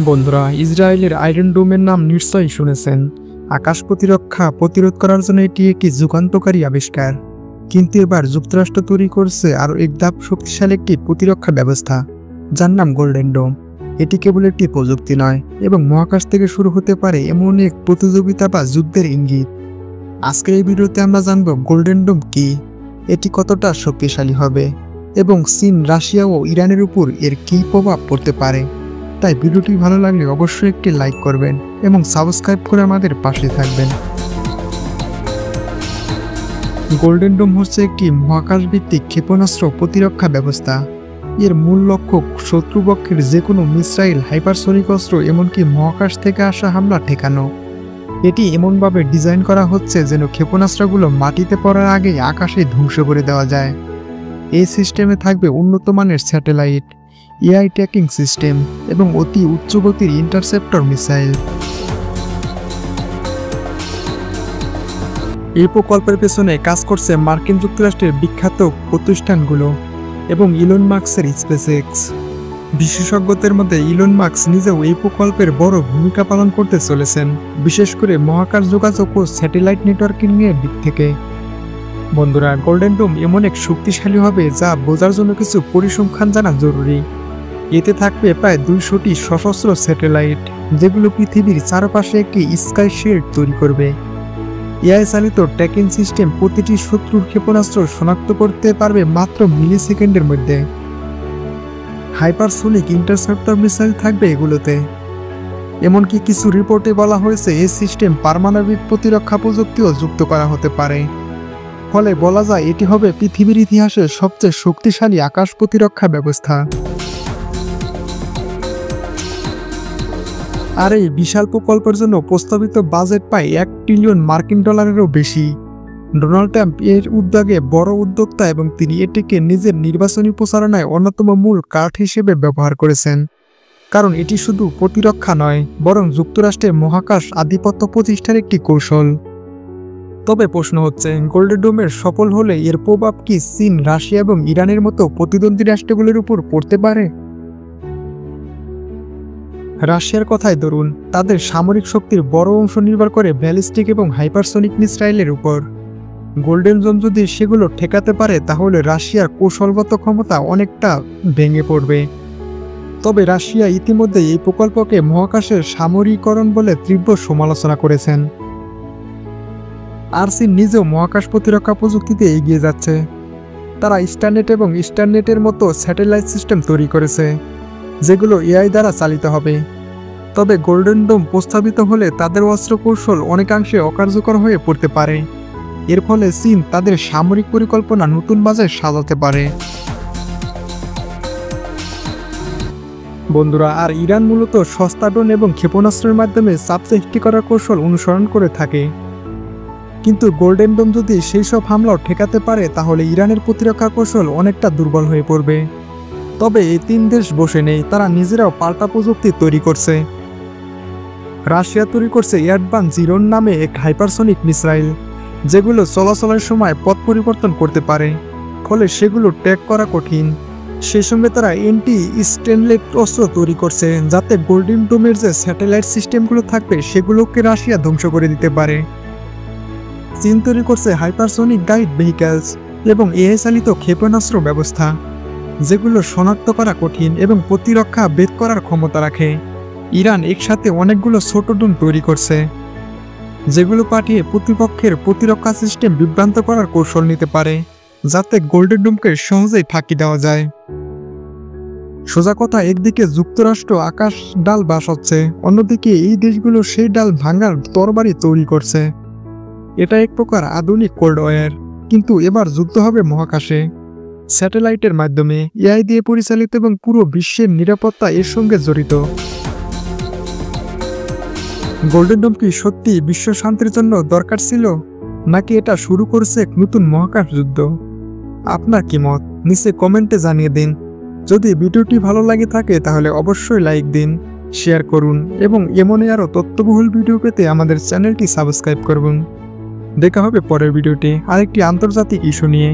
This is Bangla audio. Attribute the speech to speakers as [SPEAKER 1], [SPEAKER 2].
[SPEAKER 1] বন্ধুরা, ইসরায়েলের আয়রন ডোমের নাম নিশ্চয়ই শুনেছেন। আকাশ প্রতিরক্ষা প্রতিরোধ করার জন্য এটি একটি যুগান্তকারী আবিষ্কার। কিন্তু এবার যুক্তরাষ্ট্র তৈরি করছে আরও এক ধাপ শক্তিশালী একটি প্রতিরক্ষা ব্যবস্থা, যার নাম গোল্ডেন ডোম। এটি কেবল একটি প্রযুক্তি নয়, এবং মহাকাশ থেকে শুরু হতে পারে এমন এক প্রতিযোগিতা বা যুদ্ধের ইঙ্গিত। আজকের এই ভিডিওতে আমরা জানব গোল্ডেন ডোম কি, এটি কতটা শক্তিশালী হবে, এবং চীন, রাশিয়া ও ইরানের উপর এর কী প্রভাব পড়তে পারে। তাই ভিডিওটি ভালো লাগলে অবশ্যই একটি লাইক করবেন এবং সাবস্ক্রাইব করে আমাদের পাশে থাকবেন। গোল্ডেন ডোম হচ্ছে একটি মহাকাশভিত্তিক ক্ষেপণাস্ত্র প্রতিরক্ষা ব্যবস্থা। এর মূল লক্ষ্য শত্রুপক্ষের যে কোনো মিসাইল, হাইপারসনিক অস্ত্র, এমনকি মহাকাশ থেকে আসা হামলা ঠেকানো। এটি এমনভাবে ডিজাইন করা হচ্ছে যেন ক্ষেপণাস্ত্রগুলো মাটিতে পড়ার আগেই আকাশে ধ্বংস করে দেওয়া যায়। এই সিস্টেমে থাকবে উন্নত মানের স্যাটেলাইট, এআই ট্র্যাকিং সিস্টেম এবং অতি উচ্চগতির ইন্টারসেপ্টর মিসাইল। এই প্রকল্পের পেছনে কাজ করছে মার্কিন যুক্তরাষ্ট্রের বিখ্যাত প্রতিষ্ঠানগুলো এবং ইলন মাস্কের স্পেসএক্স। বিশেষজ্ঞদের মধ্যে ইলন মাস্ক নিজেও এই প্রকল্পের বড় ভূমিকা পালন করতে চলেছেন, বিশেষ করে মহাকাশ যোগাযোগ ও স্যাটেলাইট নেটওয়ার্কিং এর দিক থেকে। বন্ধুরা, গোল্ডেন ডোম এমন এক শক্তিশালী হবে যা বোঝার জন্য কিছু পরিসংখ্যান জানা জরুরি। এতে থাকবে প্রায় 200টি সশস্ত্র স্যাটেলাইট, যেগুলো পৃথিবীর চারপাশে একটি স্কাই শিল্ড তৈরি করবে। এআই চালিত ট্র্যাকিং সিস্টেম প্রতিটি শত্রুর ক্ষেপণাস্ত্র শনাক্ত করতে পারবে মাত্র মিলিসেকেন্ডের মধ্যে। হাইপারসোনিক ইন্টারসেপ্টর মিসাইল থাকবে এগুলোতে। এমনকি কিছু রিপোর্টে বলা হয়েছে এই সিস্টেম পারমাণবিক প্রতিরক্ষা প্রযুক্তিও যুক্ত করা হতে পারে। ফলে বলা যায় এটি হবে পৃথিবীর ইতিহাসের সবচেয়ে শক্তিশালী আকাশ প্রতিরক্ষা ব্যবস্থা। আর এই বিশাল প্রকল্পের জন্য প্রস্তাবিত বাজেট প্রায় $1 ট্রিলিয়ন বেশি। ডোনাল্ড ট্রাম্প এর উদ্যোগে বড় উদ্যোক্তা এবং তিনি এটিকে নিজের নির্বাচনী প্রচারণায় অন্যতম মূল কার্ড হিসেবে ব্যবহার করেছেন। কারণ এটি শুধু প্রতিরক্ষা নয়, বরং যুক্তরাষ্ট্রের মহাকাশ আধিপত্য প্রতিষ্ঠার একটি কৌশল। তবে প্রশ্ন হচ্ছে, গোল্ডেন ডোমের সফল হলে এর প্রভাব কি চীন, রাশিয়া এবং ইরানের মতো প্রতিদ্বন্দ্বী রাষ্ট্রগুলোর উপর পড়তে পারে? রাশিয়ার কথাই ধরুন, তাদের সামরিক শক্তির বড় অংশ নির্ভর করে ব্যালিস্টিক এবং হাইপারসনিক মিসাইলের উপর। গোল্ডেন ডোম যদি সেগুলো ঠেকাতে পারে, তাহলে রাশিয়ার কৌশলগত ক্ষমতা অনেকটা ভেঙে পড়বে। তবে রাশিয়া ইতিমধ্যে এই প্রকল্পকে মহাকাশের সামরিকীকরণ বলে তীব্র সমালোচনা করেছেন। আর চীন নিজেও মহাকাশ প্রতিরক্ষা প্রযুক্তিতে এগিয়ে যাচ্ছে। তারা স্টারনেট এবং স্টারনেটের মতো স্যাটেলাইট সিস্টেম তৈরি করেছে, যেগুলো এআই দ্বারা চালিত হবে। তবে গোল্ডেন ডোম প্রস্তাবিত হলে তাদের অস্ত্র কৌশল অনেকাংশে অকার্যকর হয়ে পড়তে পারে। এর ফলে চীন তাদের সামরিক পরিকল্পনা নতুন বাজারে সাজাতে পারে। বন্ধুরা, আর ইরান মূলত সস্তা ড্রোন এবং ক্ষেপণাস্ত্রের মাধ্যমে চাপ সৃষ্টি করার কৌশল অনুসরণ করে থাকে। কিন্তু গোল্ডেন ডোম যদি সেই সব হামলাও ঠেকাতে পারে, তাহলে ইরানের প্রতিরক্ষা কৌশল অনেকটা দুর্বল হয়ে পড়বে। তবে এই তিন দেশ বসে নেই, তারা নিজেরাও পাল্টা প্রযুক্তি তৈরি করছে। রাশিয়া তৈরি করছে অ্যাডভান্স জিরোন নামে এক হাইপারসনিক মিসাইল, যেগুলো চলাচলের সময় পথ পরিবর্তন করতে পারে, ফলে সেগুলো ট্র্যাক করা কঠিন। সেই সঙ্গে তারা এন্টি স্টেনলেট অস্ত্র তৈরি করছে, যাতে গোল্ডেন ডোমের যে স্যাটেলাইট সিস্টেমগুলো থাকবে সেগুলোকে রাশিয়া ধ্বংস করে দিতে পারে। চীন তৈরি করছে হাইপারসনিক গাইড ভেহিক্যালস এবং এআই চালিত ক্ষেপণাস্ত্র ব্যবস্থা, যেগুলো শনাক্ত করা কঠিন এবং প্রতিরক্ষা ভেদ করার ক্ষমতা রাখে। ইরান একসাথে অনেকগুলো ছোট ড্রোন তৈরি করছে, যেগুলো পাঠিয়ে প্রতিপক্ষের প্রতিরক্ষা সিস্টেম বিভ্রান্ত করার কৌশল নিতে পারে, যাতে গোল্ডেন ডোমকে সহজেই ফাঁকি দেওয়া যায়। সোজা কথা, একদিকে যুক্তরাষ্ট্র আকাশ ডাল বাসাচ্ছে, অন্যদিকে এই দেশগুলো সেই ডাল ভাঙার তরবারি তৈরি করছে। এটা এক প্রকার আধুনিক কোল্ড ওয়ার। কিন্তু এবার যুদ্ধ হবে মহাকাশে, স্যাটেলাইটের মাধ্যমে, এআই দিয়ে পরিচালিত, এবং পুরো বিশ্বের নিরাপত্তা এর সঙ্গে জড়িত। গোল্ডেন ডোম কি সত্যি বিশ্ব শান্তির জন্য দরকার ছিল, নাকি এটা শুরু করছে এক নতুন মহাকাশ যুদ্ধ? আপনার কি মত নিচে কমেন্টে জানিয়ে দিন। যদি ভিডিওটি ভালো লাগে থাকে তাহলে অবশ্যই লাইক দিন, শেয়ার করুন এবং এমনই আরও তথ্যবহুল ভিডিও পেতে আমাদের চ্যানেলটি সাবস্ক্রাইব করুন। দেখা হবে পরের ভিডিওতে আরেকটি আন্তর্জাতিক ইস্যু নিয়ে।